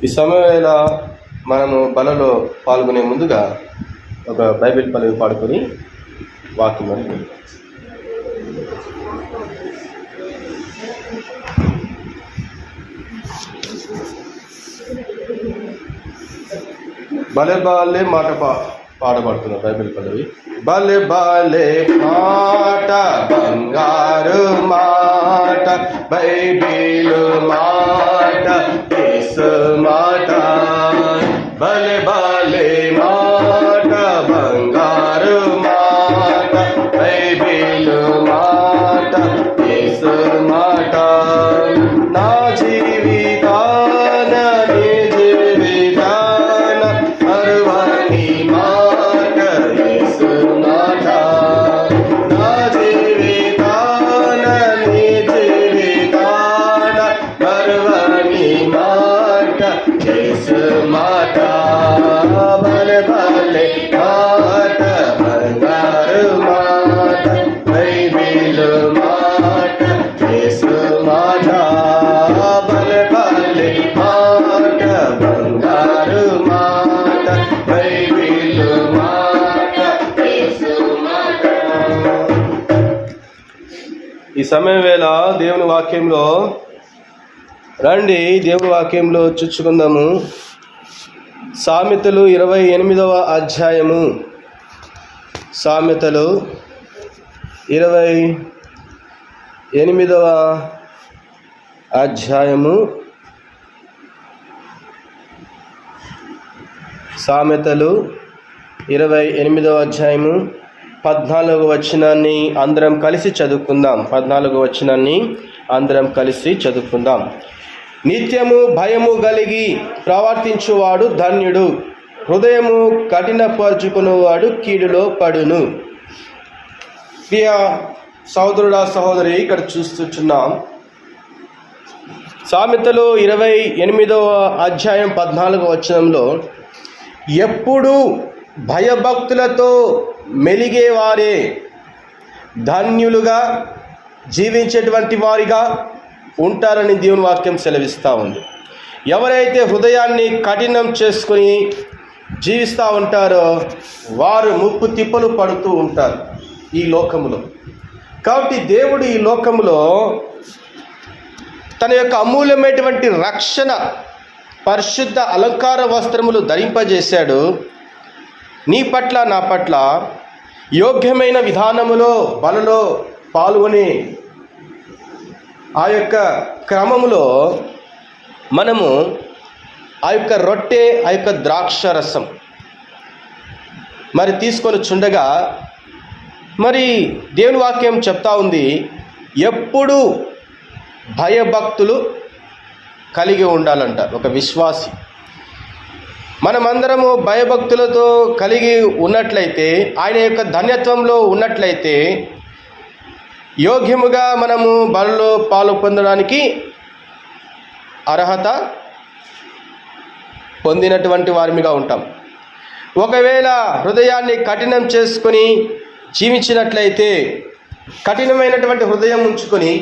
ఈ సమయంలో మనము బలలో పాల్గొనే ముందుగా ఒక బైబిల్ పల్లవి పాడుకొని వాక్యం అని భలే బాలే మాట పాడబడుతున్న బైబిల్ పల్లవి. భలే బాలే మాట బంగారు మాట బైబిల్ మాట యేసు మాట. భలే బాలే మాట బంగారు మాట బైబిల్ మాట యేసు మాట. నా జీవితాన నీ జీవితాన అరువని మాట యేసు మాట. నా జీవితాన నీ జీవితాన అరువని మాట యేసు మాట. భలే భలే మాట బంగారు మాట బైబిల్ మాట యేసు మాట. భలే భలే మాట బంగారు మాట బైబిల్ మాట యేసు మాట. ఈ సమయం వేళ దేవుని వాక్యంలో రండి, దేవుని వాక్యంలో చూచుకుందాము. సామెతలు 28వ అధ్యాయము. సామెతలు 28వ అధ్యాయము. సామెతలు 28వ అధ్యాయము 14వ వచనాన్ని అందరం కలిసి చదువుకుందాం. 14వ వచనాన్ని అందరం కలిసి చదువుకుందాం. నిత్యము భయము కలిగి ప్రవర్తించువాడు ధన్యుడు, హృదయము కఠినపరుచుకునేవాడు కీడులో పడును. ప్రియ సహోదరుడా సహోదరి, ఇక్కడ చూస్తున్నాం సామెతలు 28వ అధ్యాయం 14వ వచనంలో ఎప్పుడు భయభక్తులతో మెలిగేవారే ధన్యులుగా జీవించేటువంటి వారిగా ఉంటారని దేవుని వాక్యం సెలవిస్తూ ఉంది. ఎవరైతే హృదయాన్ని కఠినం చేసుకొని జీవిస్తూ ఉంటారో వారు ముప్పు తిప్పలు పడుతూ ఉంటారు ఈ లోకములో. కాబట్టి దేవుడు ఈ లోకములో తన యొక్క అమూల్యమైనటువంటి రక్షణ పరిశుద్ధ అలంకార వస్త్రములు ధరింపజేశాడు. నీ పట్ల నా పట్ల యోగ్యమైన విధానములో బలలో పాల్గొని ఆ యొక్క క్రమములో మనము ఆ యొక్క రొట్టె, ఆ యొక్క ద్రాక్ష రసం మరి తీసుకొని చుండగా మరి దేవుని వాక్యం చెప్తా ఉంది, ఎప్పుడు భయభక్తులు కలిగి ఉండాలంట ఒక విశ్వాసి. మనమందరము భయభక్తులతో కలిగి ఉన్నట్లయితే, ఆయన యొక్క ధన్యత్వంలో ఉన్నట్లయితే యోగ్యముగా మనము బలలో పాలు పొందడానికి అర్హత పొందినటువంటి వారిగా ఉంటాం. ఒకవేళ హృదయాన్ని కఠినం చేసుకొని జీవించినట్లయితే, కఠినమైనటువంటి హృదయం ఉంచుకొని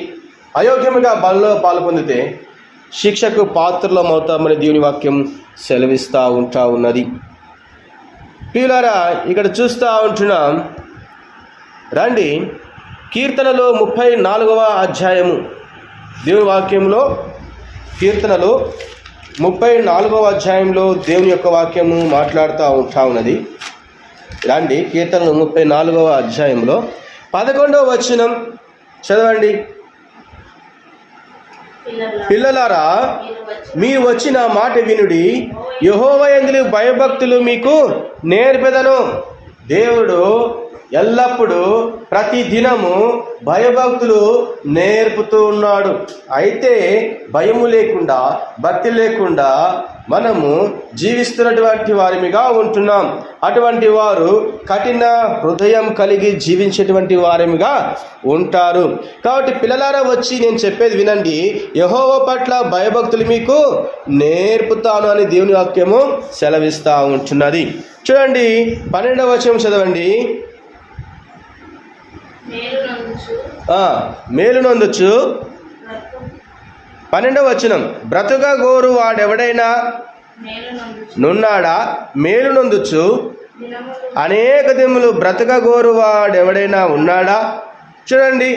అయోగ్యముగా బలలో పాలు పొందితే శిక్షకు పాత్రలమవుతామని దేవుని వాక్యం సెలవిస్తూ ఉన్నది. ప్రియులారా, ఇక్కడ చూస్తూ ఉంటున్నాం. రండి, కీర్తనలో 34వ అధ్యాయము. దేవుని వాక్యంలో కీర్తనలో 34వ అధ్యాయంలో దేవుని యొక్క వాక్యము మాట్లాడుతూ ఉన్నది. రండి, కీర్తనలు 34వ అధ్యాయంలో 11వ వచనం చదవండి. పిల్లలారా, మీరు వచ్చిన మాట వినుడి, యెహోవా యందు భయభక్తులు మీకు నేర్పెదను. దేవుడు ఎల్లప్పుడూ ప్రతి దినము భయభక్తులు నేర్పుతూ ఉన్నాడు. అయితే భయము లేకుండా, భక్తి లేకుండా మనము జీవిస్తున్నటువంటి వారిగా ఉంటున్నాం. అటువంటి వారు కఠిన హృదయం కలిగి జీవించేటువంటి వారిగా ఉంటారు. కాబట్టి పిల్లలారా, వచ్చి నేను చెప్పేది వినండి, యెహోవా పట్ల భయభక్తులు మీకు నేర్పుతాను అని దేవుని వాక్యము సెలవిస్తూ ఉంటున్నది. చూడండి, 12వ వచనం చదవండి. మేలు నొందొచ్చు. 12వ వచనం, బ్రతుక గోరు వాడెవడైనా నున్నాడా మేలు నొందుచు అనేక దినములు బ్రతకగోరువాడెవడైనా ఉన్నాడా? చూడండి,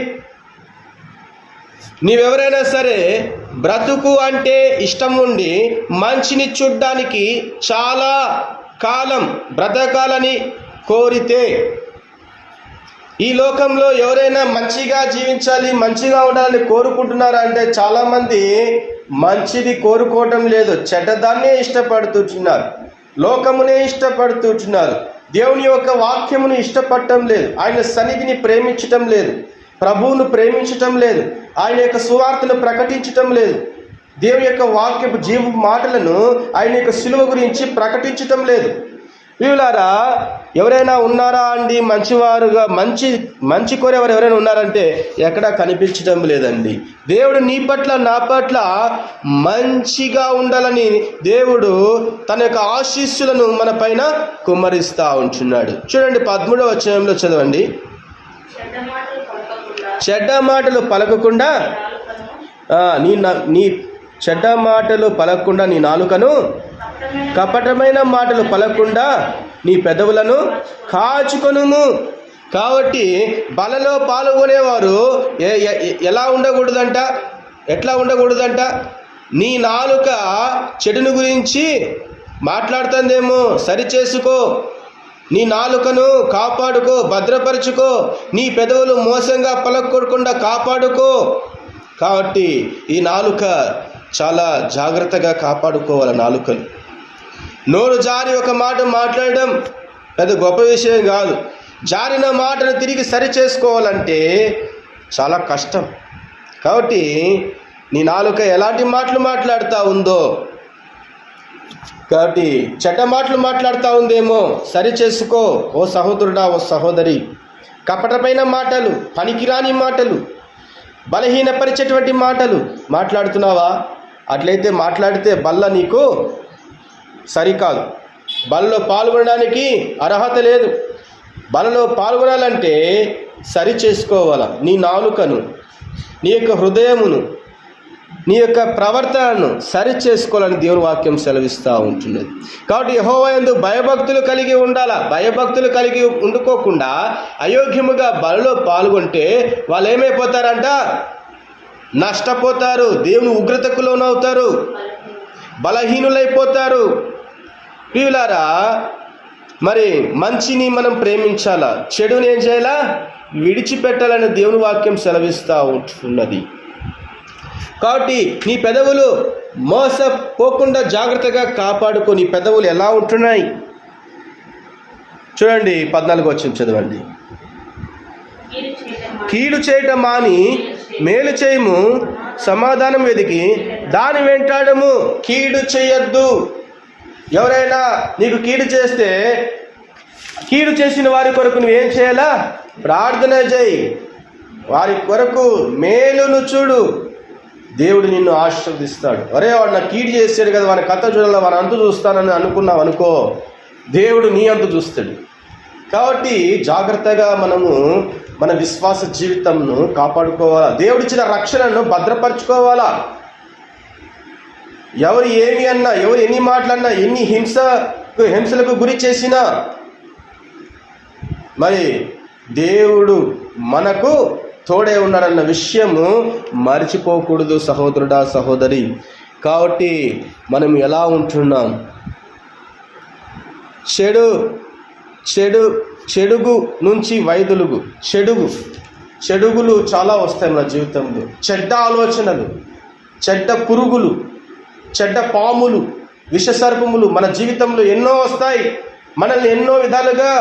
నీవెవరైనా సరే బ్రతుకు అంటే ఇష్టం ఉండి మంచిని చూడ్డానికి చాలా కాలం బ్రతకాలని కోరితే, ఈ లోకంలో ఎవరైనా మంచిగా జీవించాలి, మంచిగా ఉండాలని కోరుకుంటున్నారా అంటే చాలామంది మంచిది కోరుకోవటం లేదు, చెడ్డదాన్నే ఇష్టపడుతున్నారు, లోకమునే ఇష్టపడుతున్నారు, దేవుని యొక్క వాక్యమును ఇష్టపడటం లేదు, ఆయన సన్నిధిని ప్రేమించటం లేదు, ప్రభువును ప్రేమించటం లేదు, ఆయన యొక్క సువార్తను ప్రకటించటం లేదు, దేవుని యొక్క వాక్యపు జీవ మాటలను ఆయన యొక్క సిలువ గురించి ప్రకటించటం లేదు. వీళ్ళారా ఎవరైనా ఉన్నారా అండి మంచివారుగా, మంచి కోరేవారు ఎవరైనా ఉన్నారంటే ఎక్కడా కనిపించడం లేదండి. దేవుడు నీ పట్ల నా పట్ల మంచిగా ఉండాలని దేవుడు తన యొక్క ఆశీస్సులను మన పైన కుమ్మరిస్తూ ఉంటున్నాడు. చూడండి 13వ వచనంలో చదవండి. చెడ్డ మాటలు పలకకుండా నీ చెడ్డ మాటలు పలకకుండా నీ నాలుకను, కపటమైన మాటలు పలకకుండా నీ పెదవులను కాచుకొనుము. కాబట్టి బలలో పాల్గొనేవారు ఎట్లా ఉండకూడదంట? నీ నాలుక చెడును గురించి మాట్లాడుతుందేమో, సరిచేసుకో, నీ నాలుకను కాపాడుకో, భద్రపరచుకో, నీ పెదవులు మోసంగా పలకకుండా కాపాడుకో. కాబట్టి ఈ నాలుక చాలా జాగ్రత్తగా కాపాడుకోవాలి. నాలుకను నోరు జారి ఒక మాట మాట్లాడడం పెద్ద గొప్ప విషయం కాదు. జారిన మాటను తిరిగి సరి చేసుకోవాలంటే చాలా కష్టం. కాబట్టి నీ నాలుక ఎలాంటి మాటలు మాట్లాడుతూ ఉందో, కాబట్టి చెడ్డ మాటలు మాట్లాడుతూ ఉందేమో సరి చేసుకో ఓ సహోదరుడా, ఓ సహోదరి. కపటమైన మాటలు, పనికిరాని మాటలు, బలహీనపరిచేటువంటి మాటలు మాట్లాడుతున్నావా? అట్లయితే మాట్లాడితే బల్ల నీకు సరికాదు. బలలో పాల్గొనడానికి అర్హత లేదు. బలలో పాల్గొనాలంటే సరి చేసుకోవాలా నీ నాలుకను, నీ యొక్క హృదయమును, నీ యొక్క ప్రవర్తనను సరి చేసుకోవాలని దేవుని వాక్యం సెలవిస్తూ ఉంటున్నది. కాబట్టి యెహోవా యందు భయభక్తులు కలిగి ఉండాలా. భయభక్తులు కలిగి ఉండుకోకుండా అయోగ్యముగా బలలో పాల్గొంటే వాళ్ళు ఏమైపోతారంట? నష్టపోతారు, దేవుని ఉగ్రతకు లోనవుతారు, బలహీనులైపోతారు. ప్రియులారా, మరి మంచిని మనం ప్రేమించాలా, చెడుని ఏం చేయాలా? విడిచిపెట్టాలని దేవుని వాక్యం సెలవిస్తూ ఉంటున్నది. కాబట్టి నీ పెదవులు మోసపోకుండా జాగ్రత్తగా కాపాడుకో. నీ పెదవులు ఎలా ఉంటున్నాయి చూడండి. 14వ వచనం చదవండి. కీడు చేయటం మాని మేలు చేయము, సమాధానం వెతికి దాని వెంటాడము. కీడు చేయొద్దు. ఎవరైనా నీకు కీడు చేస్తే, కీడు చేసిన వారి కొరకు నువ్వేం చేయాలా? ప్రార్థన చేయి. వారి కొరకు మేలును చూడు, దేవుడు నిన్ను ఆశీర్వదిస్తాడు. అరే వాడు నాకు కీడు చేస్తాడు కదా, వాని కథ చూడాలి, వాని అంతు చూస్తానని అనుకున్నావు అనుకో, దేవుడు నీ అంతు చూస్తాడు. కాబట్టి జాగ్రత్తగా మనము మన విశ్వాస జీవితంను కాపాడుకోవాలా. దేవుడిచ్చిన రక్షణను భద్రపరచుకోవాలా. ఎవరు ఏమి అన్నా, ఎవరు ఎన్ని మాటలన్నా, ఎన్ని హింసలకు గురి చేసినా మరి దేవుడు మనకు తోడే ఉన్నాడన్న విషయము మర్చిపోకూడదు సహోదరుడా, సహోదరి. కాబట్టి మనం ఎలా ఉంటున్నాం? చెడుగు నుంచి వైదొలుగు. చెడుగులు చాలా వస్తాయి మన జీవితంలో. చెడ్డ ఆలోచనలు, చెడ్డ పురుగులు, చెడ్డ పాములు, విషసర్పములు మన జీవితంలో ఎన్నో వస్తాయి. మనల్ని ఎన్నో విధాలుగా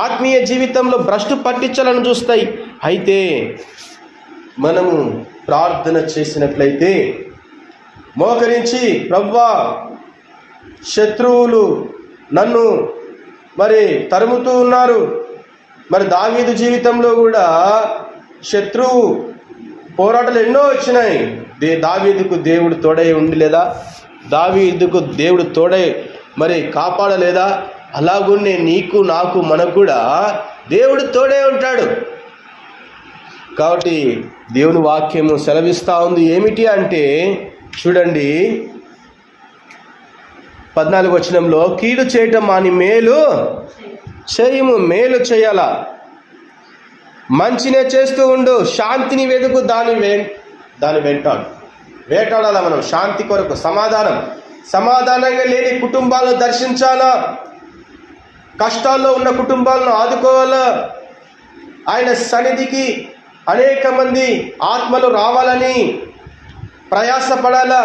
ఆత్మీయ జీవితంలో భ్రష్టు పట్టించాలని చూస్తాయి. అయితే మనము ప్రార్థన చేసినట్లయితే మోకరించి, ప్రభువా శత్రువులు నన్ను మరి తరుముతూ ఉన్నారు. మరి దావీదు జీవితంలో కూడా శత్రువు పోరాటాలు ఎన్నో వచ్చినాయి. దావీదుకు దేవుడు తోడై ఉండి లేదా? దావీదుకు దేవుడు తోడై మరి కాపాడలేదా? అలాగునే నీకు, నాకు, మనకు కూడా దేవుడు తోడే ఉంటాడు. కాబట్టి దేవుని వాక్యము సెలవిస్తూ ఉంది. ఏమిటి అంటే చూడండి, 14 వచనంలో కీడు చేయటం మాని మేలు చేయము. మేలు చేయాల, మంచినే చేస్తూ ఉండు, శాంతిని వెతుకు, దాని వెంటాడు. వేటాడాల మనం శాంతి కొరకు. సమాధానంగా లేని కుటుంబాలను దర్శించాలా, కష్టాల్లో ఉన్న కుటుంబాలను ఆదుకోవాలా. ఆయన సన్నిధికి అనేక మంది ఆత్మలు రావాలని ప్రయాసపడాలా.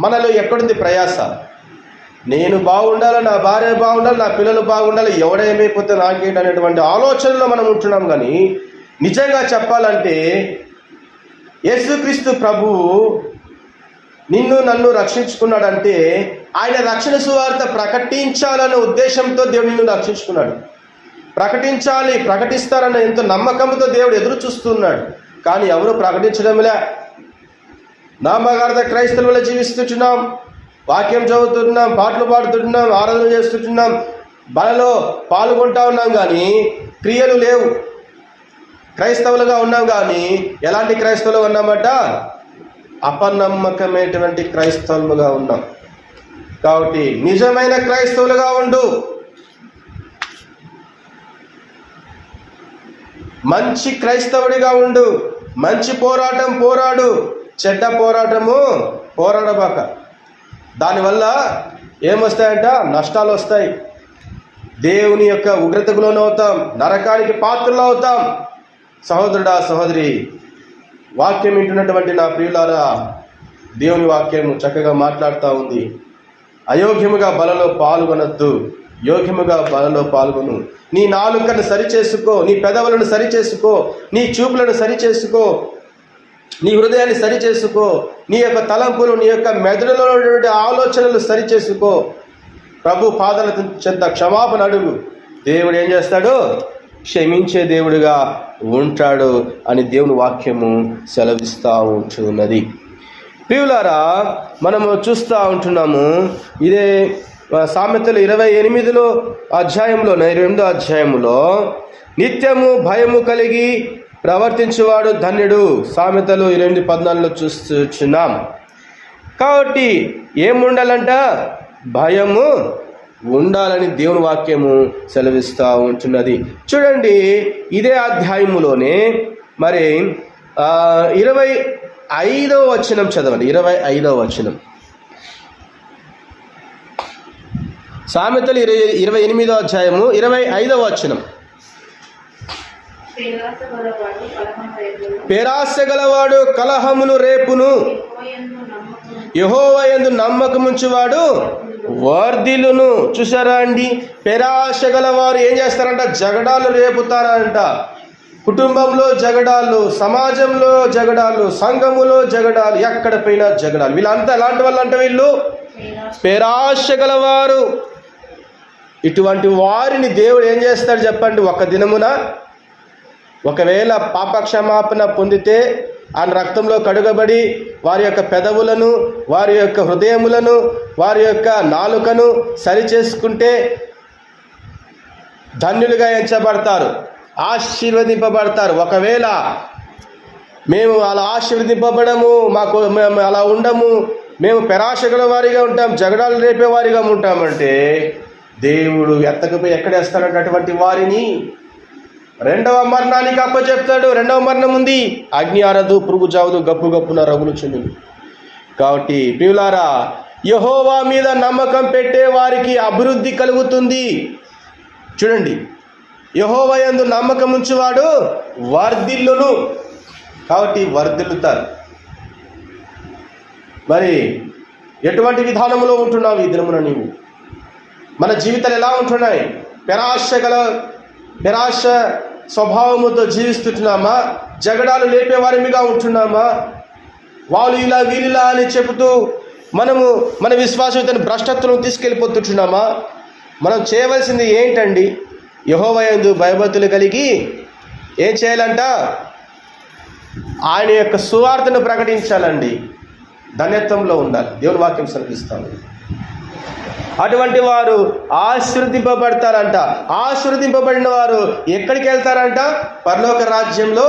మనలో ఎక్కడుంది ప్రయాస? నేను బాగుండాలి, నా భార్య బాగుండాలి, నా పిల్లలు బాగుండాలి, ఎవడేమైపోతే నాకేంటి అనేటువంటి ఆలోచనలో మనం ఉంటున్నాం. కానీ నిజంగా చెప్పాలంటే యేసుక్రీస్తు ప్రభువు నిన్ను నన్ను రక్షించుకున్నాడంటే ఆయన రక్షణ సువార్త ప్రకటించాలనే ఉద్దేశంతో దేవుడు నిన్ను రక్షించుకున్నాడు. ప్రకటిస్తారన్న ఎంతో నమ్మకంతో దేవుడు ఎదురు చూస్తున్నాడు. కానీ ఎవరు ప్రకటించడంలే. నామకార్థ క్రైస్తవులు జీవిస్తున్నాం, వాక్యం చదువుతున్నాం, పాటలు పాడుతున్నాం, ఆరాధన చేస్తున్నాం, బలలో పాల్గొంటా ఉన్నాం, కానీ క్రియలు లేవు. క్రైస్తవులుగా ఉన్నాం, కానీ ఎలాంటి క్రైస్తవులు ఉన్నామట? అపనమ్మకమైనటువంటి క్రైస్తవులుగా ఉన్నాం. కాబట్టి నిజమైన క్రైస్తవులుగా ఉండు, మంచి క్రైస్తవుడిగా ఉండు, మంచి పోరాటం పోరాడు, చెడ్డ పోరాటము పోరాడబాక. దానివల్ల ఏమొస్తాయంట? నష్టాలు వస్తాయి. దేవుని యొక్క ఉగ్రతకు లోనవుతాం, నరకానికి పాత్రలు అవుతాం. సహోదరుడా, సహోదరి, వాక్యం వింటున్నటువంటి నా ప్రియులారా, దేవుని వాక్యం చక్కగా మాట్లాడుతూ ఉంది. అయోగ్యముగా బలలో పాల్గొనొద్దు, యోగ్యముగా బలలో పాల్గొను. నీ నాలుకను సరిచేసుకో, నీ పెదవులను సరిచేసుకో, నీ చూపులను సరిచేసుకో, నీ హృదయాన్ని సరిచేసుకో, నీ యొక్క తలంపులు, నీ యొక్క మెదడులో ఉన్నటువంటి ఆలోచనలు సరిచేసుకో. ప్రభు పాదాల చెంత క్షమాపణ అడుగు. దేవుడు ఏం చేస్తాడు? క్షమించే దేవుడిగా ఉంటాడు అని దేవుని వాక్యము సెలవిస్తూ ఉంటున్నది. ప్రియులారా, మనము చూస్తూ ఉంటున్నాము. ఇదే సామెతలు 28 అధ్యాయంలో నిత్యము భయము కలిగి ప్రవర్తించేవాడు ధన్యుడు. సామెతలు 28:14 చూస్తున్నాం. కాబట్టి ఏముండాలంట? భయము ఉండాలని దేవుని వాక్యము సెలవిస్తూ ఉంటున్నది. చూడండి, ఇదే అధ్యాయములోనే మరి 25వ వచనం చదవండి. 25వ వచనం, సామెతలు 28వ అధ్యాయము 25వ వచనం. పేరాస గలవాడు కలహమును రేపును, యెహోవా యందు నమ్మకముంచువాడు వర్ధిల్లును. చూసారా అండి? పేరాశ గలవారు ఏం చేస్తారంట? జగడాలు రేపుతారంట. కుటుంబంలో జగడాలు, సమాజంలో జగడాలు, సంఘములో జగడాలు, ఎక్కడ పోయినా జగడాలు. వీళ్ళంతా ఎలాంటి వాళ్ళు అంటే వీళ్ళు పేరాశ గలవారు. ఇటువంటి వారిని దేవుడు ఏం చేస్తాడు చెప్పండి? ఒక దినమున ఒకవేళ పాపక్షమాపణ పొందితే, ఆయన రక్తంలో కడుగబడి వారి యొక్క పెదవులను, వారి యొక్క హృదయములను, వారి యొక్క నాలుకను సరిచేసుకుంటే ధన్యులుగా ఎంచబడతారు, ఆశీర్వదింపబడతారు. ఒకవేళ మేము అలా ఆశీర్వదింపబడము, మేము అలా ఉండము, మేము పెరాశగల వారిగా ఉంటాం, జగడాలు రేపే వారిగా ఉంటామంటే దేవుడు ఎత్తకపోయి ఎక్కడేస్తాడంటే అటువంటి వారిని రెండవ మరణానికి అప్పచెప్తాడు. రెండవ మరణం ఉంది, అగ్ని ఆరదు, పురుగు చావదు, గప్పు గప్పున రగులు చెందును. కాబట్టి ప్రియులారా, యెహోవా మీద నమ్మకం పెట్టే వారికి అభివృద్ధి కలుగుతుంది. చూడండి, యెహోవా యందు నమ్మకం ఉంచువాడు వర్ధిల్లును. కాబట్టి వర్ధిల్లుతారు. మరి ఎటువంటి విధానంలో ఉంటున్నావు ఈ దినమున? నీవు మన జీవితాలు ఎలా ఉంటున్నాయి? నిరాశ స్వభావముతో జీవిస్తున్నామా? జగడాలు లేపే వారిగా ఉంటున్నామా? వాళ్ళు ఇలా వీళ్ళిలా అని చెబుతూ మనము మన విశ్వాసతను భ్రష్టత్వం తీసుకెళ్ళిపోతున్నామా? మనం చేయవలసింది ఏంటండి? యెహోవా యందు భయభక్తులు కలిగి ఏం చేయాలంట? ఆయన యొక్క సువార్తను ప్రకటించాలండి. ధన్యత్వంలో ఉండాలి. దేవుని వాక్యం సెలవిస్తాము. అటువంటి వారు ఆశీర్వదింపబడతారంట. ఆశీర్వదింపబడిన వారు ఎక్కడికి వెళ్తారంట? పరలోక రాజ్యంలో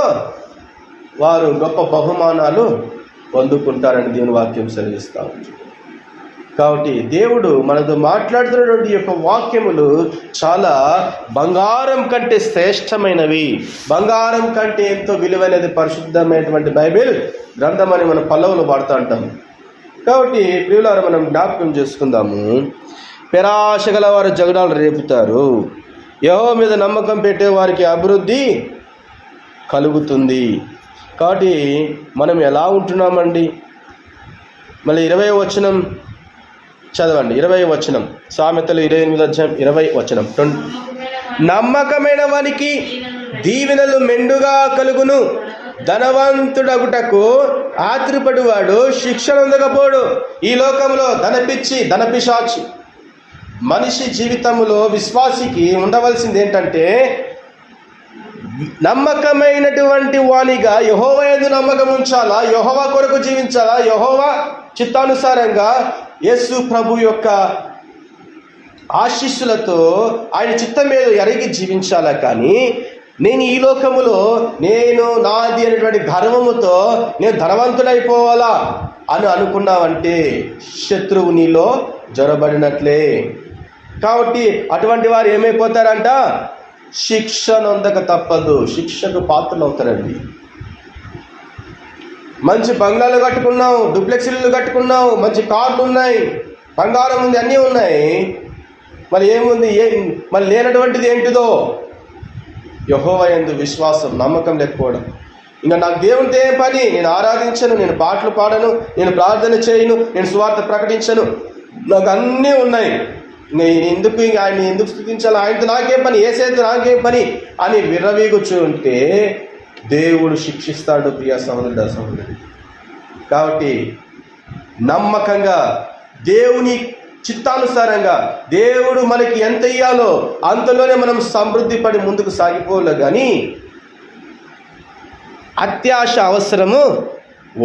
వారు గొప్ప బహుమానాలు పొందుకుంటారని దేవుని వాక్యం సెలవిస్తాము. కాబట్టి దేవుడు మనతో మాట్లాడుతున్నటువంటి యొక్క వాక్యములు చాలా బంగారం కంటే శ్రేష్టమైనవి, బంగారం కంటే ఎంతో విలువైనది పరిశుద్ధమైనటువంటి బైబిల్ గ్రంథం అని మనం పల్లవులు వాడుతూ ఉంటాం. కాబట్టి ప్రియులారా, మనం జ్ఞాపకం చేసుకుందాము. పెరాశ గల వారు జగడాలు రేపుతారు, యెహోవా మీద నమ్మకం పెట్టే వారికి అభివృద్ధి కలుగుతుంది. కాబట్టి మనం ఎలా ఉంటున్నామండి? మళ్ళీ 20వ వచనం చదవండి. 20వ వచనం, సామెతలు 28వ వచనం. నమ్మకమైన వానికి దీవెనలు మెండుగా కలుగును, ధనవంతుడగుటకు ఆత్రుపడువాడు శిక్షణ అందకపోడు. ఈ లోకంలో ధనపిశాచి మనిషి జీవితంలో విశ్వాసికి ఉండవలసింది ఏంటంటే, నమ్మకమైనటువంటి వానిగా యెహోవా యందు నమ్మకం ఉంచాలా, యెహోవా కొరకు జీవించాలా, యెహోవా చిత్తానుసారంగా యేసు ప్రభు యొక్క ఆశీస్సులతో ఆయన చిత్తం మీద ఎరిగి జీవించాలా. కానీ నేను ఈ లోకములో నాది అనేటువంటి గర్వముతో నేను ధనవంతుడైపోవాలా అని అనుకున్నావంటే శత్రువు నీలో జొరబడినట్లే. కాబట్టి అటువంటి వారు ఏమైపోతారంట? శిక్ష నొందక తప్పదు, శిక్షకు పాత్రలు అవుతారండి. మంచి బంగ్లాలు కట్టుకున్నావు, డూప్లెక్స్ ఇల్లు కట్టుకున్నావు, మంచి కార్లు ఉన్నాయి, బంగారం ఉంది, అన్నీ ఉన్నాయి. మరి ఏముంది? మరి లేనటువంటిది ఏంటిదో? యెహోవా యందు విశ్వాసం, నమ్మకం లేకపోవడం. ఇంకా నాకు దేవునితో ఏం పని? నేను ఆరాధించను, నేను పాటలు పాడను, నేను ప్రార్థన చేయను, నేను సువార్త ప్రకటించను, నాకు అన్నీ ఉన్నాయి, నేను ఎందుకు ఆయన ఎందుకు స్తుతించాలి, ఆయనతో నాకేం పని, యేసేతో నాకేం పని అని విర్రవీగుచుంటే దేవుడు శిక్షిస్తాడు. ప్రియ సహోదరుడు, సహోదరుడు. కాబట్టి నమ్మకంగా దేవుని చిత్తానుసారంగా దేవుడు మనకి ఎంత ఇయ్యాలో అంతలోనే మనం సమృద్ధి పడి ముందుకు సాగిపోలే. కానీ అత్యాశ అవసరము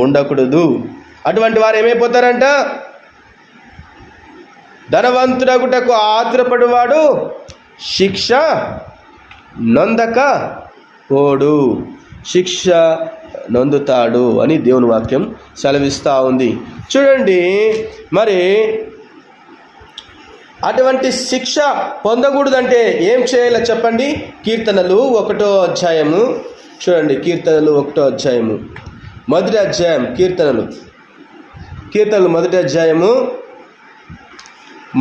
ఉండకూడదు. అటువంటి వారు ఏమైపోతారంట? ధనవంతుడగుటకు ఆతురపడువాడు శిక్ష నొందక పోడు, శిక్ష నొందుతాడు అని దేవుని వాక్యం సెలవిస్తూ ఉంది. చూడండి, మరి అటువంటి శిక్ష పొందకూడదంటే ఏం చేయాలో చెప్పండి. కీర్తనలు 1వ అధ్యాయము చూడండి. కీర్తనలు 1వ అధ్యాయము, మొదటి అధ్యాయం. కీర్తనలు 1వ అధ్యాయము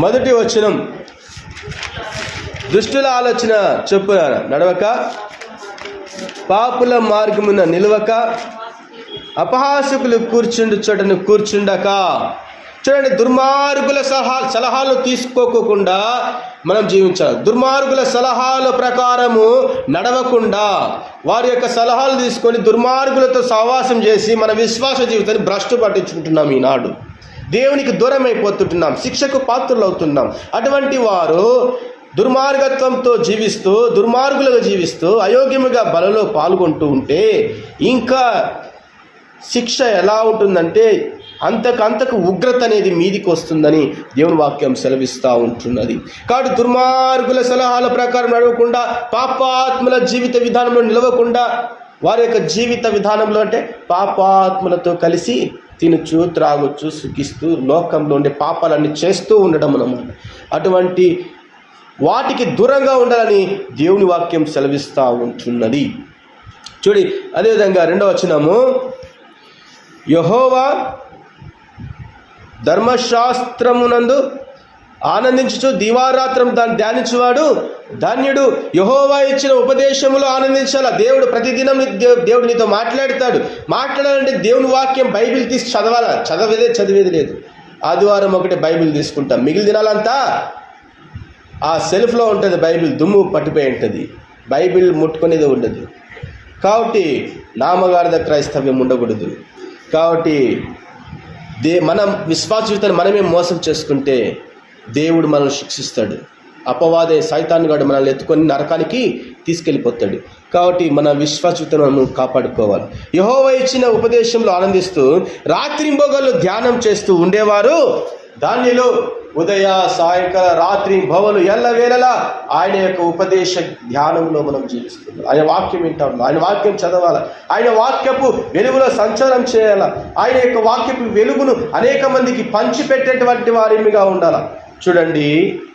1వ వచనం. దుష్టుల ఆలోచన చొప్పున నడవక, పాపుల మార్గమున నిలవక, అపహాసకులు కూర్చుండు చోటను కూర్చుండక. చూడండి, దుర్మార్గుల సలహాలు తీసుకోకుండా మనం జీవించాలి. దుర్మార్గుల సలహాల ప్రకారము నడవకుండా, వారి యొక్క సలహాలు తీసుకొని దుర్మార్గులతో సహవాసం చేసి మన విశ్వాస జీవితాన్ని భ్రష్టు పట్టించుకుంటున్నాం. ఈనాడు దేవునికి దూరం అయిపోతుంటున్నాం, శిక్షకు పాత్రలు అవుతున్నాం. అటువంటి వారు దుర్మార్గత్వంతో జీవిస్తూ, దుర్మార్గులుగా జీవిస్తూ, అయోగ్యముగా బలలో పాల్గొంటూ ఉంటే ఇంకా శిక్ష ఎలా ఉంటుందంటే అంతకు ఉగ్రత అనేది మీదికి వస్తుందని దేవుని వాక్యం సెలవిస్తూ ఉంటున్నది. కాబట్టి దుర్మార్గుల సలహాల ప్రకారం నడవకుండా, పాపాత్ముల జీవిత విధానంలో నిలవకుండా, వారి యొక్క జీవిత విధానంలో అంటే పాపాత్ములతో కలిసి తినచ్చు, త్రాగొచ్చు, సుఖిస్తూ లోకంలో ఉండే పాపాలన్నీ చేస్తూ ఉండడం అన్నమాట. అటువంటి వాటికి దూరంగా ఉండాలని దేవుని వాక్యం సెలవిస్తూ ఉంటున్నది. చూడి, అదేవిధంగా 2వ వచనము, యెహోవా ధర్మశాస్త్రమునందు ఆనందించుచు దివారాత్రం దాన్ని ధ్యానించువాడు ధన్యుడు. యెహోవా ఇచ్చిన ఉపదేశములో ఆనందించాలా. దేవుడు ప్రతిదినం దేవుడు నీతో మాట్లాడాలంటే దేవుని వాక్యం బైబిల్ తీసి చదవాలా. చదివేది లేదు. ఆదివారం ఒకటి బైబిల్ తీసుకుంటాం, మిగిలిన దినాలంతా ఆ సెల్ఫ్లో ఉంటుంది. బైబిల్ దుమ్ము పట్టిపోయి ఉంటుంది, బైబిల్ ముట్టుకునేది ఉండదు. కాబట్టి నామగారిద క్రైస్తవ్యం ఉండకూడదు. కాబట్టి మనం విశ్వాస జీవితాన్ని మనమే మోసం చేసుకుంటే దేవుడు మనల్ని శిక్షిస్తాడు. అపవాదే సైతానుగాడు మనల్ని ఎత్తుకొని నరకానికి తీసుకెళ్ళిపోతాడు. కాబట్టి మన విశ్వాస జీవితాన్ని మనం కాపాడుకోవాలి. యెహోవా ఇచ్చిన ఉపదేశంలో ఆనందిస్తూ రాత్రింబగళ్ళు ధ్యానం చేస్తూ ఉండేవారు ధన్యులు. ఉదయ సాయంకాల రాత్రి భవలు ఎల్లవేళలా ఆయన యొక్క ఉపదేశ ధ్యానంలో మనం జీవిస్తున్నాం. ఆయన వాక్యం వింటాం, ఆయన వాక్యం చదవాలా, ఆయన వాక్యపు వెలుగులో సంచారం చేయాలా, ఆయన యొక్క వాక్యపు వెలుగును అనేక మందికి పంచిపెట్టేటువంటి వారిగా ఉండాలా. చూడండి,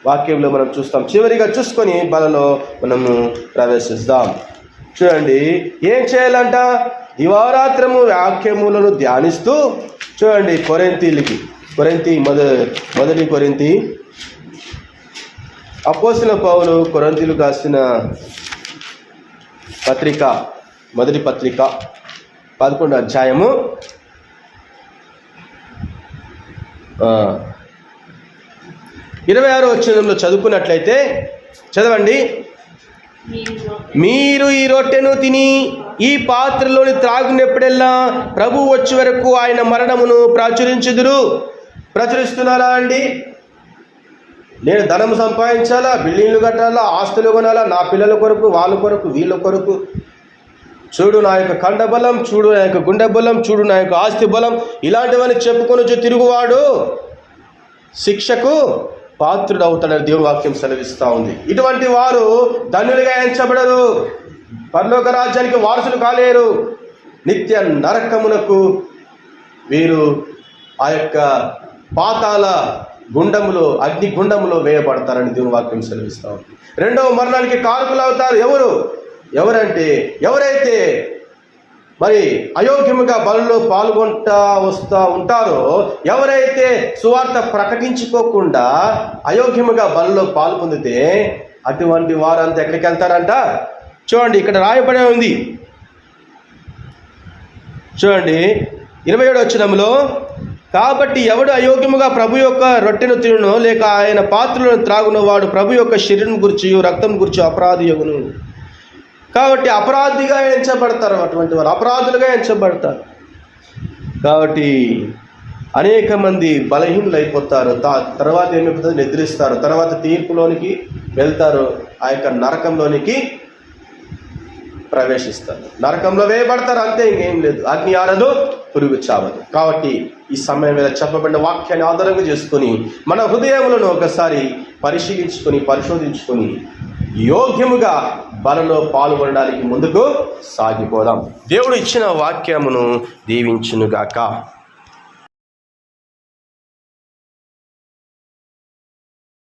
వాక్యంలో మనం చూస్తాం. చివరిగా చూసుకొని బలలో మనము ప్రవేశిస్తాం. చూడండి, ఏం చేయాలంట? దివారాత్రము వాక్యములను ధ్యానిస్తూ, చూడండి, మొదటి కొరింథీ అపోస్తలుడైన పౌలు కొరింథీయులకు రాసిన మొదటి పత్రిక 11వ అధ్యాయము 26వ వచనంలో చదువుకున్నట్లయితే చదవండి. మీరు ఈ రొట్టెను తిని ఈ పాత్రలోని త్రాగునప్పుడెల్లా ప్రభు వచ్చే వరకు ఆయన మరణమును ప్రచురిస్తున్నారా అండి? నేను ధనం సంపాదించాలా, బిల్డింగ్లు కట్టాలా, ఆస్తులు కొనాలా, నా పిల్లల కొరకు, వాళ్ళ కొరకు, వీళ్ళ కొరకు, చూడు నా యొక్క కండబలం, చూడు నా యొక్క గుండె బలం, చూడు నా యొక్క ఆస్తి బలం, ఇలాంటివన్నీ చెప్పుకొని తిరుగువాడు శిక్షకు పాత్రుడు అవుతాడని దేవుని వాక్యం సెలవిస్తూ ఉంది. ఇటువంటి వారు ధన్యులుగా ఎంచబడరు, పరలోక రాజ్యానికి వారసులు కాలేరు, నిత్య నరకమునకు వీరు ఆ యొక్క పాతాళ గుండములో, అగ్ని గుండములో వేయబడతారని దేవుని వాక్యం సెలవిస్తూ ఉంది. రెండవ మరణానికి కారకులు అవుతారు ఎవరంటే ఎవరైతే మరి అయోగ్యముగా బలలో వస్తూ ఉంటారో, ఎవరైతే సువార్త ప్రకటించుకోకుండా అయోగ్యముగా బలలో పాల్పొందితే అటువంటి వారంతా ఎక్కడికి వెళ్తారంట? చూడండి, ఇక్కడ రాయబడే ఉంది. చూడండి, 27వ వచనంలో, కాబట్టి ఎవడు అయోగ్యముగా ప్రభు యొక్క రొట్టెను తినునో లేక ఆయన పాత్రలను త్రాగునో వాడు ప్రభు యొక్క శరీరం గురించి రక్తం గురించి అపరాధి యగును. కాబట్టి అపరాధిగా ఎంచబడతారు, అటువంటి వారు అపరాధులుగా ఎంచబడతారు. కాబట్టి అనేక మంది బలహీనులు అయిపోతారు. తర్వాత ఏమైపోతుంది? నిద్రిస్తారు, తర్వాత తీర్పులోనికి వెళ్తారు, ఆ యొక్క నరకంలోనికి ప్రవేశిస్తారు, నరకంలో వేయబడతారు. అంతే, ఇంకేం లేదు. అగ్ని ఆరదు, పురుగు చావదు. కాబట్టి ఈ సమయం మీద చెప్పబడిన వాక్యాన్ని ఆధారంగా చేసుకొని మన హృదయములను ఒకసారి పరిశోధించుకొని యోగ్యముగా బలలో పాల్గొనడానికి ముందుకు సాగిపోదాం. దేవుడు ఇచ్చిన వాక్యమును దీవించునుగాక.